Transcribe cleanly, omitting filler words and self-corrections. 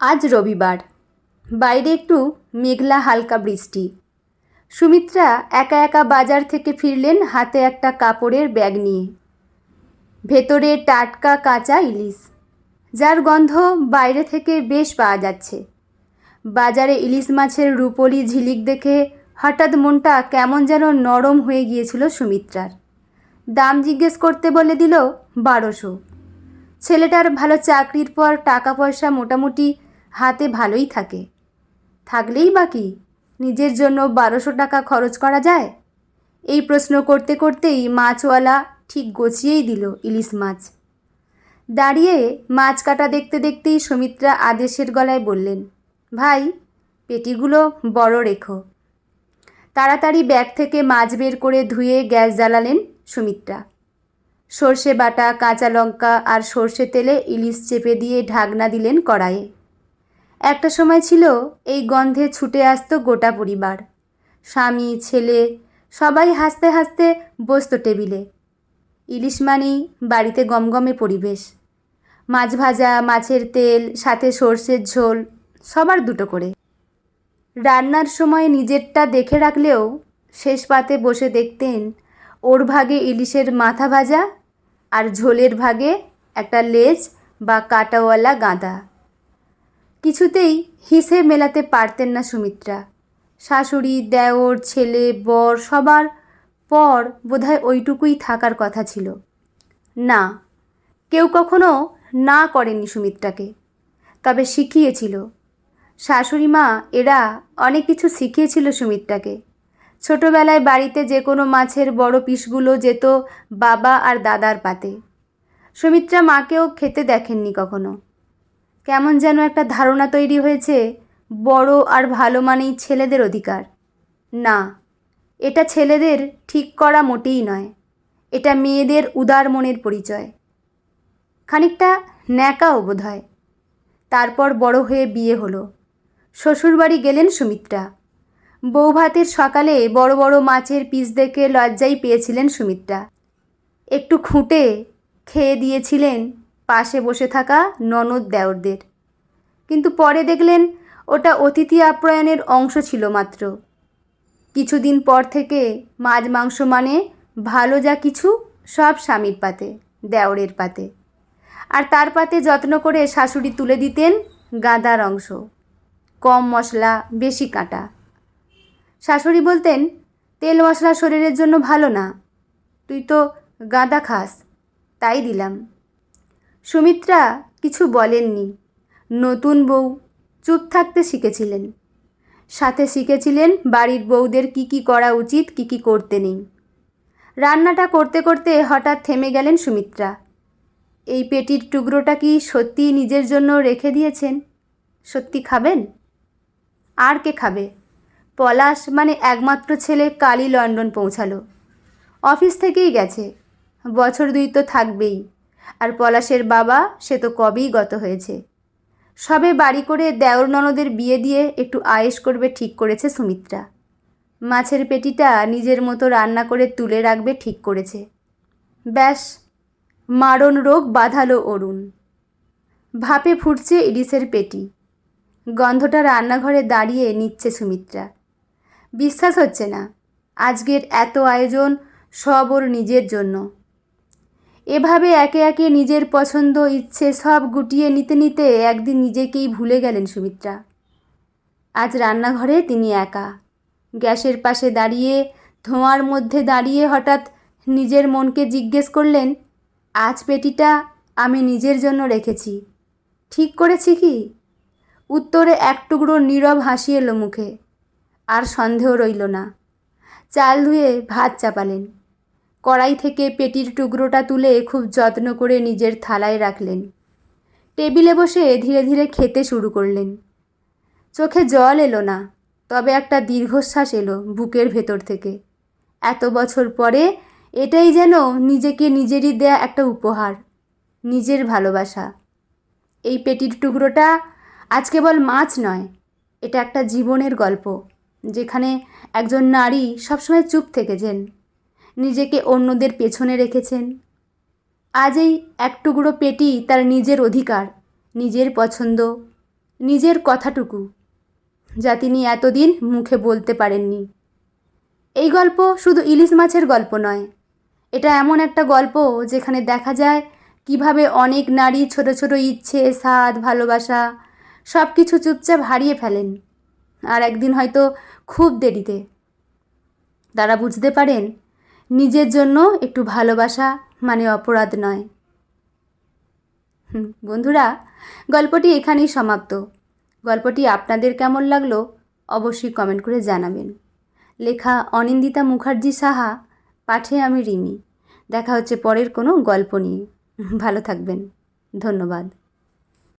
আজ রবিবার, বাইরে একটু মেঘলা হালকা বৃষ্টি। সুমিত্রা একা একা বাজার থেকে ফিরলেন হাতে একটা কাপড়ের ব্যাগ নিয়ে। ভেতরে টাটকা কাঁচা ইলিশ, যার গন্ধ বাইরে থেকে বেশ পাওয়া যাচ্ছে। বাজারে ইলিশ মাছের রূপোলি ঝিলিক দেখে হঠাৎ মনটা কেমন যেন নরম হয়ে গিয়েছিল সুমিত্রার। দাম জিজ্ঞেস করতে বলে দিল 1200। ছেলেটার ভালো চাকরির পর টাকা পয়সা মোটামুটি হাতে ভালোই থাকে, থাকলেই বাকি নিজের জন্য 1200 টাকা খরচ করা যায়? এই প্রশ্ন করতে করতেই মাছওয়ালা ঠিক গছিয়েই দিল ইলিশ মাছ। দাঁড়িয়ে মাছ কাটা দেখতে দেখতেই সুমিত্রা আদেশের গলায় বললেন, ভাই, পেটিগুলো বড় রেখো। তাড়াতাড়ি ব্যাগ থেকে মাছ বের করে ধুয়ে গ্যাস জ্বালালেন সুমিত্রা। সর্ষে বাটা, কাঁচা লঙ্কা আর সর্ষে তেলে ইলিশ চেপে দিয়ে ঢাকনা দিলেন কড়াইয়ে। একটা সময় ছিল এই গন্ধে ছুটে আসতো গোটা পরিবার। স্বামী, ছেলে সবাই হাসতে হাসতে বসতো টেবিলে। ইলিশ মানেই বাড়িতে গমগমে পরিবেশ। মাছ ভাজা, মাছের তেল, সাথে সর্ষের ঝোল, সবার দুটো করে। রান্নার সময় নিজেরটা দেখে রাখলেও শেষ পাতে বসে দেখতেন ওর ভাগে ইলিশের মাথা ভাজা আর ঝোলের ভাগে একটা লেজ বা কাঁটাওয়ালা গাঁদা। কিছুতেই হিসেব মেলাতে পারতেন না সুমিত্রা। শাশুড়ি, দেওর, ছেলে, বর সবার পর বোধহয় ওইটুকুই থাকার কথা ছিল। না, কেউ কখনো না করেনি সুমিত্রাকে, তবে শিখিয়েছিল। শাশুড়ি মা এরা অনেক কিছু শিখিয়েছিল সুমিত্রাকে। ছোটোবেলায় বাড়িতে যে কোনো মাছের বড় পিসগুলো যেত বাবা আর দাদার পাতে। সুমিত্রা মাকেও খেতে দেখেননি কখনো। কেমন যেন একটা ধারণা তৈরি হয়েছে বড় আর ভালো মানেই ছেলেদের অধিকার। না, এটা ছেলেদের ঠিক করা মোটেই নয়, এটা মেয়েদের উদার মনের পরিচয়। খানিকটা ন্যাকাও বোধ হয়। তারপর বড় হয়ে বিয়ে হলো। শ্বশুরবাড়ি গেলেন সুমিত্রা। বৌভাতের সকালে বড় বড় মাছের পিস দেখে লজ্জাই পেয়েছিলেন সুমিত্রা। একটু খুঁটে খেয়ে দিয়েছিলেন পাশে বসে থাকা ননদ দেওরদের। কিন্তু পরে দেখলেন ওটা অতিথি আপ্যায়নের অংশ ছিল মাত্র। কিছুদিন পর থেকে মাছ মাংস মানে ভালো যা কিছু সব স্বামীর পাতে, দেওরের পাতে। আর তার পাতে যত্ন করে শাশুড়ি তুলে দিতেন গাঁদার অংশ, কম মশলা, বেশি কাঁটা। শাশুড়ি বলতেন, তেল মশলা শরীরের জন্য ভালো না, তুই তো গাঁদা খাস, তাই দিলাম। সুমিত্রা কিছু বলেননি। নতুন বউ, চুপ থাকতে শিখেছিলেন। সাথে শিখেছিলেন বাড়ির বউদের কি করা উচিত, কি করতে নেই। রান্নাটা করতে করতে হঠাৎ থেমে গেলেন সুমিত্রা। এই পেটির টুকরোটা কি সত্যি নিজের জন্য রেখে দিয়েছেন? সত্যি খাবেন? আর কে খাবে? পলাশ মানে একমাত্র ছেলে কালই লন্ডন পৌঁছালো। অফিস থেকেই গেছে, বছর 2 তো থাকবেই। আর পলাশের বাবা, সে তো কবেই গত হয়েছে। সবে বাড়ি করে দেওর ননদের বিয়ে দিয়ে একটু আয়েশ করবে ঠিক করেছে সুমিত্রা। মাছের পেটিটা নিজের মতো রান্না করে তুলে রাখবে ঠিক করেছে। ব্যাস, মারণ রোগ বাঁধালো অরুণ। ভাপে ফুটছে ইলিশের পেটি। গন্ধটা রান্নাঘরে দাঁড়িয়ে নিচ্ছে সুমিত্রা। বিশ্বাস হচ্ছে না আজকের এত আয়োজন সব ওর নিজের জন্য। এভাবে একে একে নিজের পছন্দ, ইচ্ছে সব গুটিয়ে নিতে নিতে একদিন নিজেকেই ভুলে গেলেন সুমিত্রা। আজ রান্নাঘরে তিনি একা, গ্যাসের পাশে দাঁড়িয়ে, ধোঁয়ার মধ্যে দাঁড়িয়ে হঠাৎ নিজের মনকে জিজ্ঞেস করলেন, আজ পেটিটা আমি নিজের জন্য রেখেছি, ঠিক করেছি কি? উত্তরে এক টুকরো নীরব হাসি এলো মুখে। আর সন্দেহ রইল না। চাল ধুয়ে ভাত চাপালেন। কড়াই থেকে পেটির টুকরোটা তুলে খুব যত্ন করে নিজের থালায় রাখলেন। টেবিলে বসে ধীরে ধীরে খেতে শুরু করলেন। চোখে জল এলো না, তবে একটা দীর্ঘশ্বাস এলো বুকের ভেতর থেকে। এত বছর পরে এটাই যেন নিজেকে নিজেরই দেয়া একটা উপহার, নিজের ভালোবাসা। এই পেটির টুকরোটা আজ কেবল মাছ নয়, এটা একটা জীবনের গল্প, যেখানে একজন নারী সবসময় চুপ থেকেছেন, নিজেকে অন্যদের পেছনে রেখেছেন। আজ এই এক টুকরো পেটি তার নিজের অধিকার, নিজের পছন্দ, নিজের কথাটুকু, যা তিনি এতদিন মুখে বলতে পারেননি। এই গল্প শুধু ইলিশ মাছের গল্প নয়, এটা এমন একটা গল্প যেখানে দেখা যায় কিভাবে অনেক নারী ছোট ছোট ইচ্ছে, স্বাদ, ভালোবাসা সব কিছু চুপচাপ হারিয়ে ফেলেন। আর একদিন হয়তো খুব দেরিতে তারা বুঝতে পারেন নিজের জন্য একটু ভালোবাসা মানে অপরাধ নয়। বন্ধুরা, গল্পটি এখানেই সমাপ্ত। গল্পটি আপনাদের কেমন লাগলো অবশ্যই কমেন্ট করে জানাবেন। লেখা অনিন্দিতা মুখার্জি সাহা, পাঠে আমি রিমি। দেখা হচ্ছে পরের কোনো গল্প নিয়ে। ভালো থাকবেন। ধন্যবাদ।